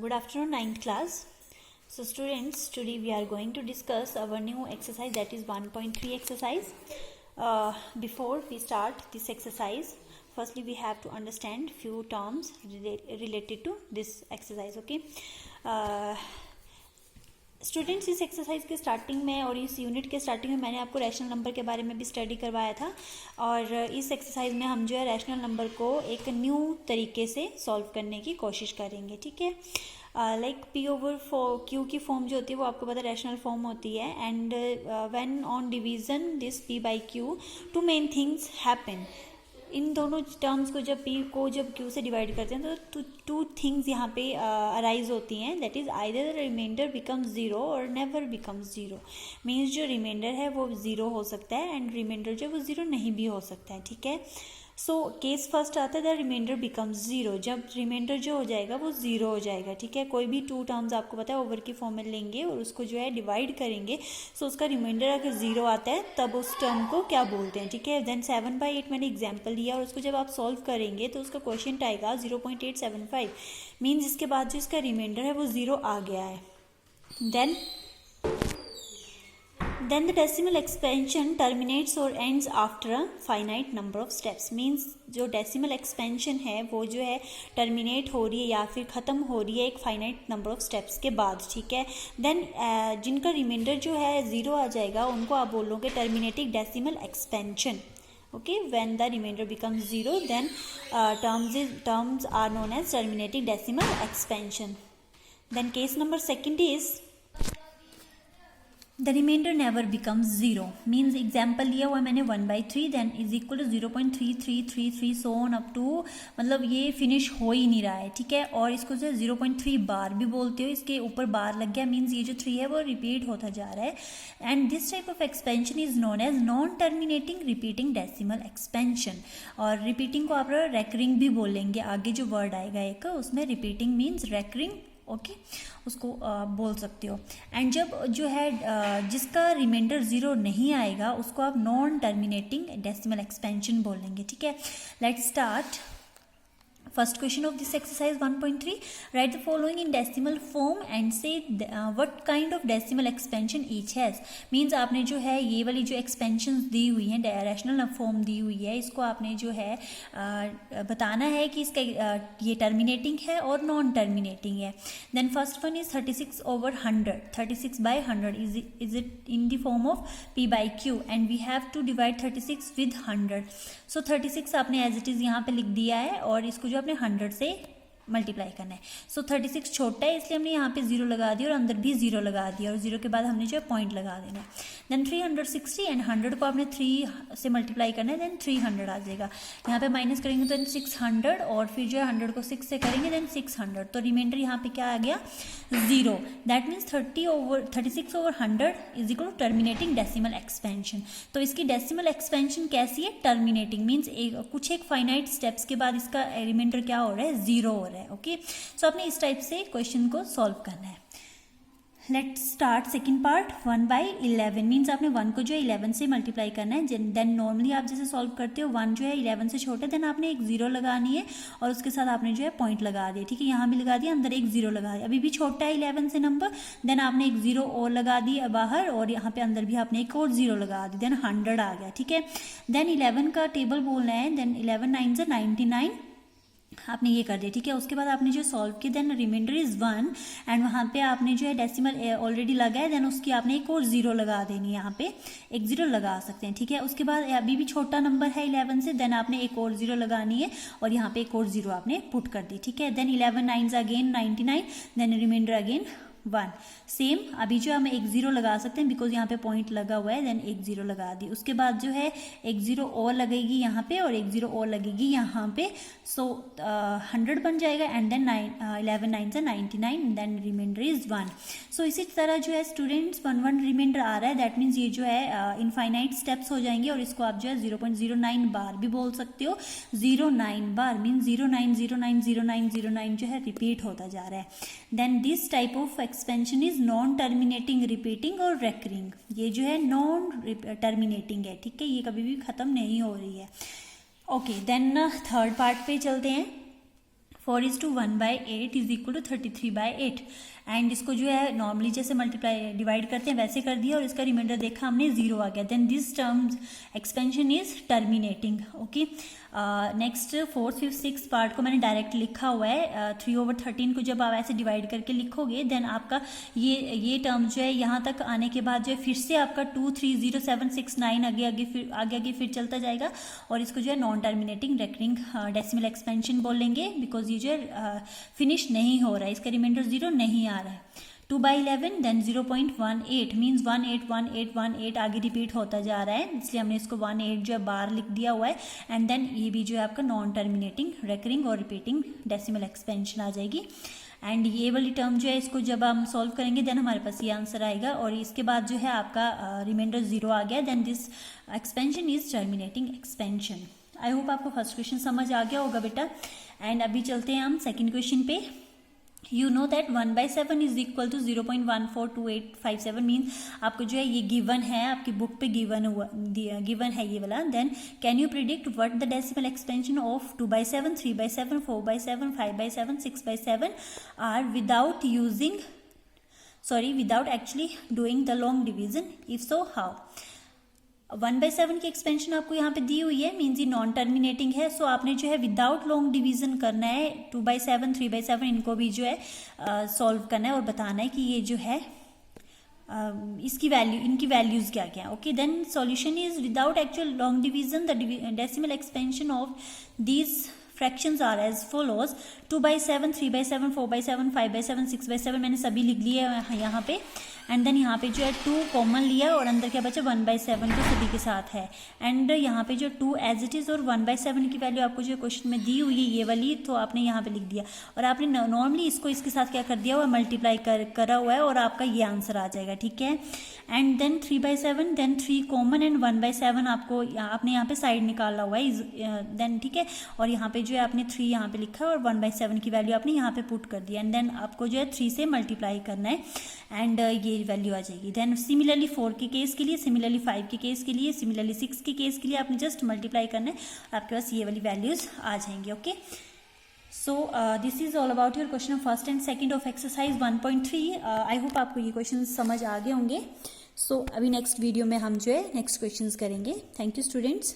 Good afternoon, ninth class. So students, today we are going to discuss our new exercise, that is 1.3 exercise. Before we start this exercise, firstly we have to understand few terms related to this exercise. Okay. Students, इस exercise के starting में और इस unit के starting में मैंने आपको rational number के बारे में भी स्टडी करवाया था, और इस एक्सरसाइज में हम जो है रैशनल नंबर को एक न्यू तरीके से सॉल्व करने की कोशिश करेंगे. ठीक है. लाइक पी ओवर क्यू की फॉर्म जो होती है वो आपको पता है रैशनल फॉर्म होती है. And when on division this P by Q two main things happen. इन दोनों टर्म्स को जब पी को जब क्यू से डिवाइड करते हैं तो टू थिंग्स यहाँ पे अराइज होती हैं. That is either the remainder becomes zero और नेवर बिकम्स ज़ीरो. मीन्स जो रिमाइंडर है वो ज़ीरो हो सकता है एंड रिमाइंडर जो वो ज़ीरो नहीं भी हो सकता है. ठीक है. सो केस फर्स्ट आता है द रिमाइंडर बिकम्स ज़ीरो. जब रिमाइंडर जो हो जाएगा वो ज़ीरो हो जाएगा. ठीक है. कोई भी टू टर्म्स आपको पता है ओवर की फॉर्म में लेंगे और उसको जो है डिवाइड करेंगे. सो उसका रिमाइंडर अगर ज़ीरो आता है तब उस टर्म को क्या बोलते हैं. ठीक है. देन 7/8 मैंने एग्जाम्पल दिया और उसको जब आप सॉल्व करेंगे तो उसका क्वेश्चन आएगा 0.875. मीन्स इसके बाद जो इसका रिमाइंडर है वो ज़ीरो आ गया है. Then the decimal expansion terminates or ends after a finite number of steps. Means जो decimal expansion है वो जो है terminate हो रही है या फिर ख़त्म हो रही है एक finite number of steps के बाद. ठीक है. Then जिनका remainder जो है ज़ीरो आ जाएगा उनको आप बोलोगे terminating decimal expansion. Okay, when the remainder becomes zero, then terms are known as terminating decimal expansion. Then case number second is the remainder never becomes zero. Means example लिया हुआ मैंने 1/3 then is equal to 0.3333 so on up to, मतलब ये finish हो ही नहीं रहा है. ठीक है. और इसको जो 0.3 बार भी बोलते हो, इसके ऊपर बार लग गया. मीन्स ये जो 3 है वो रिपीट होता जा रहा है. And this type of expansion is known as non terminating repeating decimal expansion. और रिपीटिंग को आप रेकरिंग भी बोलेंगे. आगे जो वर्ड आएगा एक उसमें रिपीटिंग मीन्स रेकरिंग. ओके. उसको बोल सकते हो. एंड जब जो है जिसका रिमाइंडर ज़ीरो नहीं आएगा उसको आप नॉन टर्मिनेटिंग डेसिमल एक्सपेंशन बोलेंगे. ठीक है. Let's start. First question of this exercise 1.3. Write the following in decimal form and say what kind of decimal expansion each has. Means आपने जो है ये वाली जो expansions दी हुई हैं रैशनल फॉर्म दी हुई है, इसको आपने जो है बताना है कि इसका ये टर्मिनेटिंग है और नॉन टर्मिनेटिंग है. Then first one is 36/100. 36/100 is it in the form of p by q and we have to divide 36 with 100. So 36 आपने एज इट इज़ यहाँ पे लिख दिया है और इसको जो आपने 100 से मल्टीप्लाई करना है. सो 36 छोटा है इसलिए हमने यहाँ पे जीरो लगा दिया और अंदर भी जीरो लगा दिया और जीरो के बाद हमने जो है पॉइंट लगा देना है. देन 360 एंड 100 को आपने 3 से मल्टीप्लाई करना है. देन 300 आ जाएगा. यहाँ पे माइनस करेंगे तो 600 और फिर जो है 100 को 6 से करेंगे देन 600. तो रिमाइंडर यहाँ पे क्या आ गया, zero. That means 36/100 is equal to terminating decimal expansion. तो इसकी डेसिमल एक्सपेंशन कैसी है, टर्मिनेटिंग. मीन्स कुछ एक फाइनाइट स्टेप्स के बाद इसका रिमाइंडर क्या हो रहा है, ज़ीरो हो रहा है. ओके. सो आपने इस टाइप से क्वेश्चन को सॉल्व करना है. Let's start second part. 1/11 means आपने 1 को जो है 11 से मल्टीप्लाई करना है. देन नॉर्मली आप जैसे सॉल्व करते हो 1 जो है 11 से छोटे, देन आपने एक जीरो लगानी है और उसके साथ आपने जो है पॉइंट लगा दिया. ठीक है. यहाँ भी लगा दिया, अंदर एक जीरो लगा दिया. अभी भी छोटा है 11 से नंबर. देन आपने एक जीरो और लगा दिया बाहर और यहाँ पे अंदर भी आपने एक और जीरो लगा दी. देन 100 आ गया. ठीक है. देन 11 का टेबल बोलना है. देन 11 9 से 99 आपने ये कर दिया. ठीक है. उसके बाद आपने जो सॉल्व किया देन रिमाइंडर इज 1 एंड वहाँ पे आपने जो है डेसिमल ऑलरेडी लगाया. देन उसकी आपने एक और जीरो लगा देनी है. यहाँ पे एक जीरो लगा सकते हैं. ठीक है. उसके बाद अभी भी छोटा नंबर है 11 से, देन आपने एक और जीरो लगानी है और यहाँ पे एक और जीरो आपने पुट कर दी. ठीक है. Then 11 9 again 99 then remainder again 1. Same अभी जो हम एक जीरो लगा सकते हैं बिकॉज यहाँ पे पॉइंट लगा हुआ है. देन एक जीरो लगा दी. उसके बाद जो है एक जीरो और लगेगी यहाँ पे और एक जीरो और लगेगी यहाँ पे. सो 100 बन जाएगा एंड देन 11 9 से 99 देन रिमाइंडर इज 1. सो इसी तरह जो है स्टूडेंट्स 1 रिमाइंडर आ रहा है. दैट मीन्स ये जो है इनफाइनाइट स्टेप्स हो जाएंगे और इसको आप जो है 0.09 बार भी बोल सकते हो. 09 बार मीन्स 09090909 जो है रिपीट होता जा रहा है. Then this type of expansion is non terminating repeating और रेकरिंग. ये जो है नॉन टर्मिनेटिंग है. ठीक है. ये कभी भी खत्म नहीं हो रही है. ओके. देन थर्ड पार्ट पे चलते हैं. 4:1/8 इज इक्वल टू 33/8 एंड इसको जो है नॉर्मली जैसे मल्टीप्लाई डिवाइड करते हैं वैसे कर दिया और इसका रिमाइंडर देखा हमने 0 आ गया. Then this term expansion is terminating. Okay, next 4th 5th 6th part को मैंने डायरेक्ट लिखा हुआ है. 3/13 को जब आप ऐसे डिवाइड करके लिखोगे देन आपका ये टर्म जो है यहाँ तक आने के बाद जो है फिर से आपका 2 3 0 7 6 9 आगे फिर चलता जाएगा और इसको जो है non terminating recurring decimal expansion बोलेंगे बिकॉज ये जो है फिनिश नहीं हो रहा है, इसका रिमाइंडर 0 नहीं आ रहा है. 2/11 देन 0.18 मीन्स 181818 आगे रिपीट होता जा रहा है, इसलिए हमने इसको 18 जो है बार लिख दिया हुआ है. एंड देन ये भी जो है आपका नॉन टर्मिनेटिंग रेकरिंग और रिपीटिंग डेसिमल एक्सपेंशन आ जाएगी. एंड ये वाली टर्म जो है इसको जब हम सॉल्व करेंगे देन हमारे पास ये आंसर आएगा और इसके बाद जो है आपका रिमाइंडर 0 आ गया. Then this expansion is terminating expansion. I hope आपको फर्स्ट क्वेश्चन समझ आ गया होगा बेटा. एंड अभी चलते हैं हम सेकेंड क्वेश्चन पे. You know that 1/7 is equal to 0.142857 mean आपको जो है ये गिवन है, आपकी बुक पे गिवन है ये वाला. Then can you predict what the decimal expansion of 2/7 3/7 4/7 5/7 6/7 are without actually doing the long division, if so how. 1/7 की एक्सपेंशन आपको यहाँ पे दी हुई है, मीन्स ये नॉन टर्मिनेटिंग है. सो आपने जो है विदाउट लॉन्ग डिवीजन करना है. 2/7 3/7 इनको भी जो है सॉल्व करना है और बताना है कि ये जो है इनकी वैल्यूज क्या क्या है. Okay, then solution is without actual long division the decimal expansion of these fractions are as follows. 2/7 3/7 4/7 5/7 6/7 मैंने सभी लिख लिए यहाँ पे. एंड देन यहाँ पे जो है 2 कॉमन लिया और अंदर क्या बचा 1/7 तो सभी के साथ है. एंड यहाँ पे जो 2 एज इट इज और 1/7 की वैल्यू आपको जो क्वेश्चन में दी हुई है ये वाली, तो आपने यहाँ पे लिख दिया और आपने नॉर्मली इसको इसके साथ क्या कर दिया हुआ मल्टीप्लाई करा हुआ है और आपका ये आंसर आ जाएगा. ठीक है. And then 3/7 then 3 common and 1/7 आपको आपने यहाँ पे साइड निकाला हुआ है. देन ठीक है, और यहाँ पे जो है आपने 3 यहाँ पे लिखा है और 1/7 की वैल्यू आपने यहाँ पे पुट कर दिया. एंड देन आपको जो है 3 से मल्टीप्लाई करना है एंड ये वैल्यू आ जाएगी. देन सिमिलरली 4 के केस के लिए, सिमिलरली 5 के केस के लिए, सिमिलरली 6 के केस के लिए आपने जस्ट मल्टीप्लाई करना है, आपके पास ये वाली वैल्यूज आ जाएंगी. Okay, so this is all about your question first and second of exercise 1.3. I hope आपको ये क्वेश्चन समझ आ गए होंगे. सो अभी नेक्स्ट वीडियो में हम जो है नेक्स्ट क्वेश्चन करेंगे. Thank you students.